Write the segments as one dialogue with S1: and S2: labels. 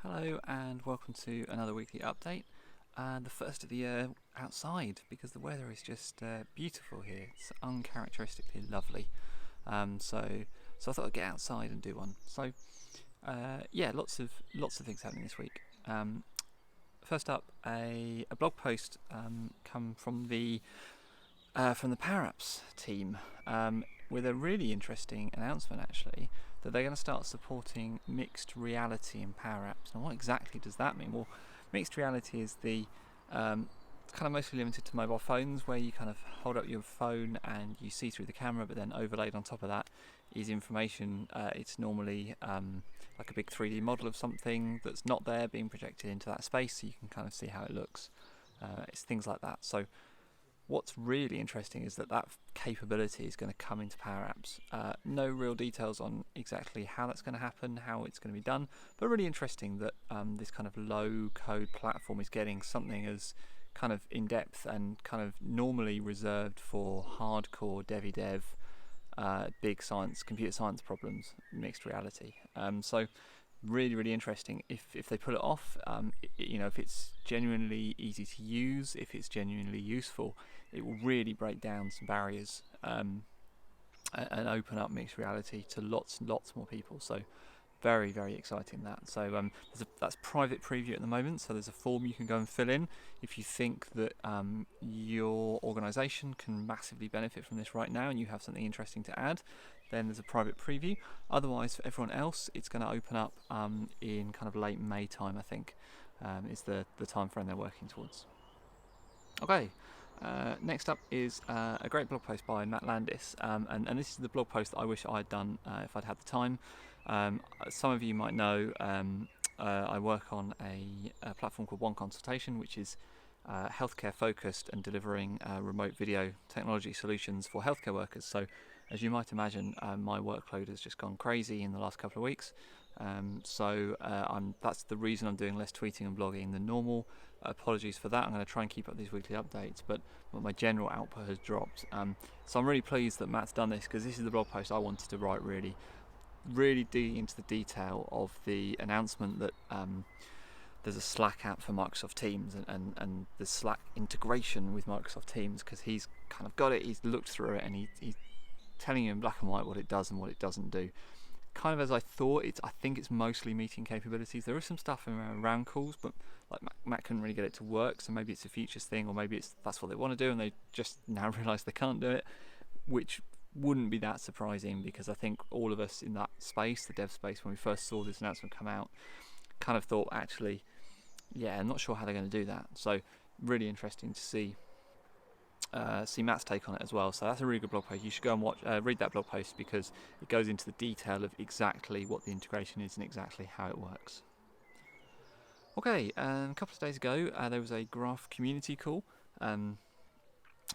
S1: Hello and welcome to another weekly update, and the first of the year outside because the weather is just beautiful here. It's uncharacteristically lovely. So I thought I'd get outside and do one. So lots of things happening this week. First up, a blog post come from the Power Apps team with a really interesting announcement actually, that they're going to start supporting mixed reality in Power Apps. Now what exactly does that mean? Well, mixed reality is it's kind of mostly limited to mobile phones, where you kind of hold up your phone and you see through the camera, but then overlaid on top of that is information. It's normally like a big 3D model of something that's not there being projected into that space, so you can kind of see how it looks. It's things like that. So what's really interesting is that capability is going to come into Power Apps. No real details on exactly how that's going to happen, how it's going to be done, but really interesting that this kind of low-code platform is getting something as kind of in-depth and kind of normally reserved for hardcore dev, big science, computer science problems, mixed reality. So really interesting if they pull it off. If it's genuinely easy to use, if it's genuinely useful, it will really break down some barriers and open up mixed reality to lots more people. So very exciting that. So that's private preview at the moment, so there's a form you can go and fill in if you think that your organisation can massively benefit from this right now and you have something interesting to add. Then there's a private preview. Otherwise, for everyone else, it's going to open up in kind of late May time, I think, is the time frame they're working towards. Okay, next up is a great blog post by Matt Landis, and this is the blog post that I wish I'd done if I'd had the time. Some of you might know I work on a platform called One Consultation, which is healthcare focused and delivering remote video technology solutions for healthcare workers. So as you might imagine, my workload has just gone crazy in the last couple of weeks. That's the reason I'm doing less tweeting and blogging than normal. Apologies for that. I'm going to try and keep up these weekly updates, but my general output has dropped. So I'm really pleased that Matt's done this, because this is the blog post I wanted to write, really dig into the detail of the announcement that there's a Slack app for Microsoft Teams and the Slack integration with Microsoft Teams, because he's kind of got it, he's looked through it, and he's telling you in black and white what it does and what it doesn't do. Kind of as I thought. I think it's mostly meeting capabilities. There is some stuff around calls, but like Matt couldn't really get it to work, so maybe it's a futures thing, or maybe that's what they want to do and they just now realise they can't do it, which wouldn't be that surprising, because I think all of us in that space, the dev space, when we first saw this announcement come out, kind of thought, actually, yeah, I'm not sure how they're going to do that. So really interesting to see Matt's take on it as well. So that's a really good blog post. You should go and read that blog post, because it goes into the detail of exactly what the integration is and exactly how it works. Okay, a couple of days ago there was a Graph community call.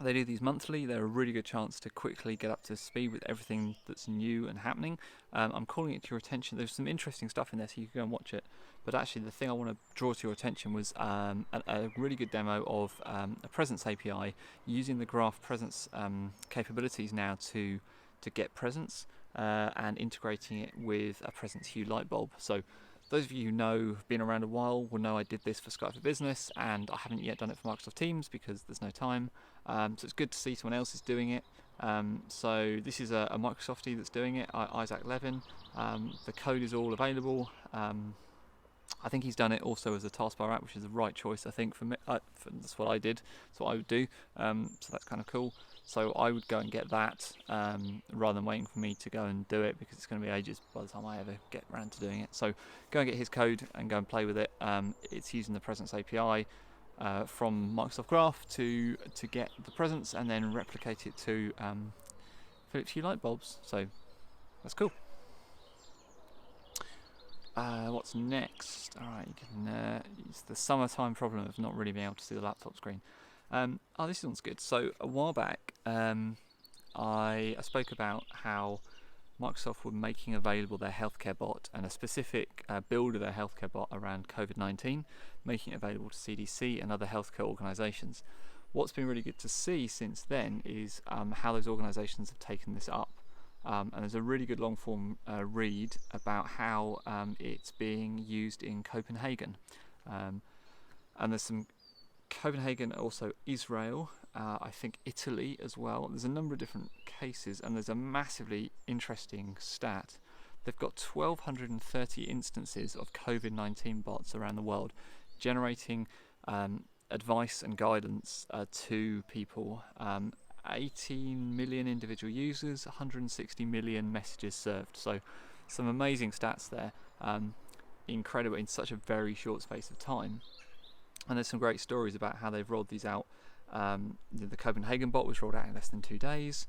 S1: They do these monthly. They're a really good chance to quickly get up to speed with everything that's new and happening. I'm calling it to your attention. There's some interesting stuff in there, so you can go and watch it. But actually, the thing I want to draw to your attention was a really good demo of a presence API using the Graph presence capabilities now to get presence and integrating it with a presence hue light bulb. So those of you who know, have been around a while, will know I did this for Skype for Business, and I haven't yet done it for Microsoft Teams because there's no time. So it's good to see someone else is doing it. So this is a Microsoftie that's doing it, Isaac Levin. The code is all available. I think he's done it also as a taskbar app, which is the right choice, I think, for me. That's what I did. That's what I would do. So that's kind of cool. So I would go and get that rather than waiting for me to go and do it, because it's going to be ages by the time I ever get around to doing it. So go and get his code and go and play with it. It's using the Presence API from Microsoft Graph to get the presence and then replicate it to Philips Hue light bulbs. So that's cool. What's next? Alright, it's the summertime problem of not really being able to see the laptop screen. This one's good. So a while back, I spoke about how Microsoft were making available their healthcare bot, and a specific build of their healthcare bot around COVID-19, making it available to CDC and other healthcare organisations. What's been really good to see since then is how those organisations have taken this up. and there's a really good long form read about how it's being used in Copenhagen, and there's some Copenhagen, also Israel, I think Italy as well. There's a number of different cases, and there's a massively interesting stat. They've got 1,230 instances of COVID-19 bots around the world, generating advice and guidance to people. 18 million individual users, 160 million messages served. So some amazing stats there. Incredible in such a very short space of time. And there's some great stories about how they've rolled these out. The Copenhagen bot was rolled out in less than 2 days.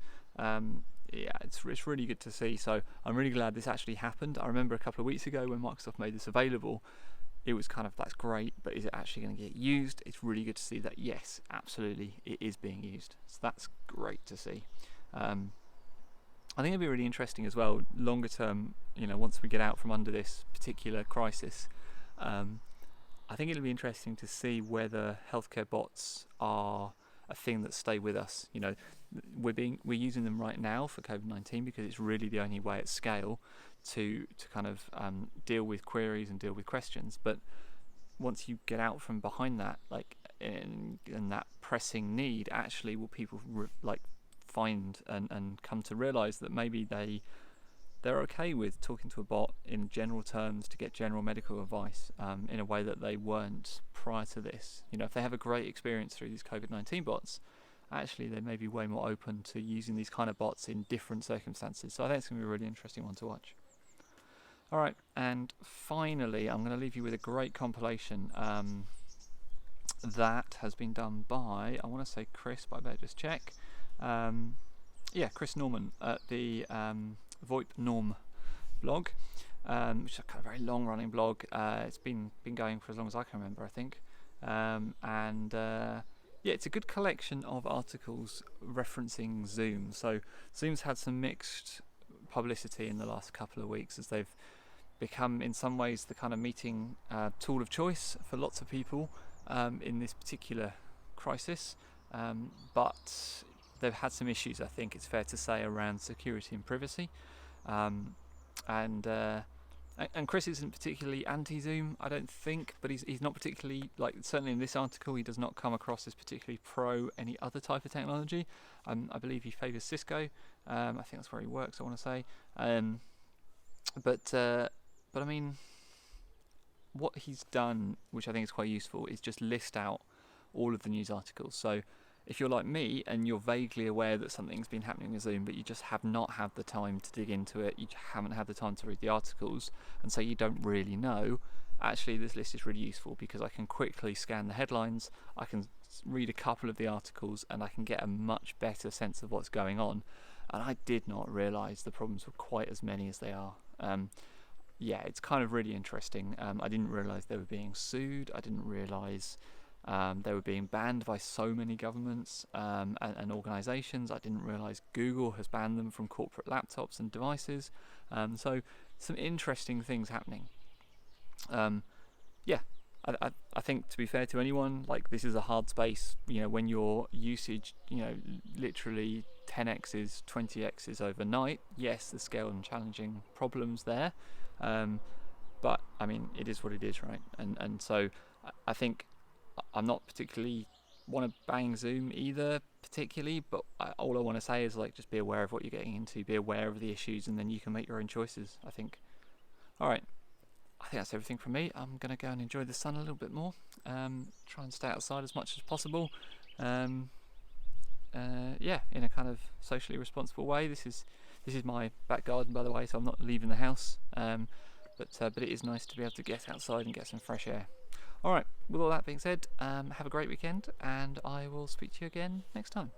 S1: It's really good to see. So I'm really glad this actually happened. I remember a couple of weeks ago when Microsoft made this available, it was kind of, that's great, but is it actually going to get used? It's really good to see that, yes, absolutely, it is being used. So that's great to see. I think it'll be really interesting as well, longer term, once we get out from under this particular crisis. I think it'll be interesting to see whether healthcare bots are a thing that stay with us. We're using them right now for COVID-19 because it's really the only way at scale to kind of deal with queries and deal with questions. But once you get out from behind that, in that pressing need, actually, will people find and come to realise that maybe they're okay with talking to a bot in general terms to get general medical advice in a way that they weren't prior to this. If they have a great experience through these COVID-19 bots, actually they may be way more open to using these kind of bots in different circumstances. So I think it's going to be a really interesting one to watch. Alright, and finally I'm going to leave you with a great compilation that has been done by, I want to say Chris, but I better just check. Chris Norman at the VoIP Norm blog, which is a kind of very long running blog. It's been going for as long as I can remember, I think. It's a good collection of articles referencing Zoom. So Zoom's had some mixed publicity in the last couple of weeks as they've become in some ways the kind of meeting tool of choice for lots of people in this particular crisis, but they've had some issues, I think it's fair to say, around security and privacy. And Chris isn't particularly anti-Zoom, I don't think, but he's not particularly, certainly in this article, he does not come across as particularly pro any other type of technology. I believe he favours Cisco. I think that's where he works, I want to say. But I mean, what he's done, which I think is quite useful, is just list out all of the news articles. So if you're like me and you're vaguely aware that something's been happening with Zoom, but you just have not had the time to dig into it, you haven't had the time to read the articles, and so you don't really know, actually this list is really useful because I can quickly scan the headlines, I can read a couple of the articles, and I can get a much better sense of what's going on. And I did not realise the problems were quite as many as they are. It's kind of really interesting. I didn't realise they were being sued. I didn't realise they were being banned by so many governments and organisations. I didn't realise Google has banned them from corporate laptops and devices. So some interesting things happening. I think, to be fair to anyone, this is a hard space. When your usage, literally 10x's, 20x's overnight, yes, the scale and challenging problems there. But I mean, it is what it is, right? And so I think I'm not particularly want to bang Zoom either particularly, but all I want to say is just be aware of what you're getting into, be aware of the issues, and then you can make your own choices, I think. Alright, I think that's everything from me. I'm going to go and enjoy the sun a little bit more, try and stay outside as much as possible, in a kind of socially responsible way. This is my back garden, by the way, so I'm not leaving the house, but it is nice to be able to get outside and get some fresh air. Alright, with all that being said, have a great weekend, and I will speak to you again next time.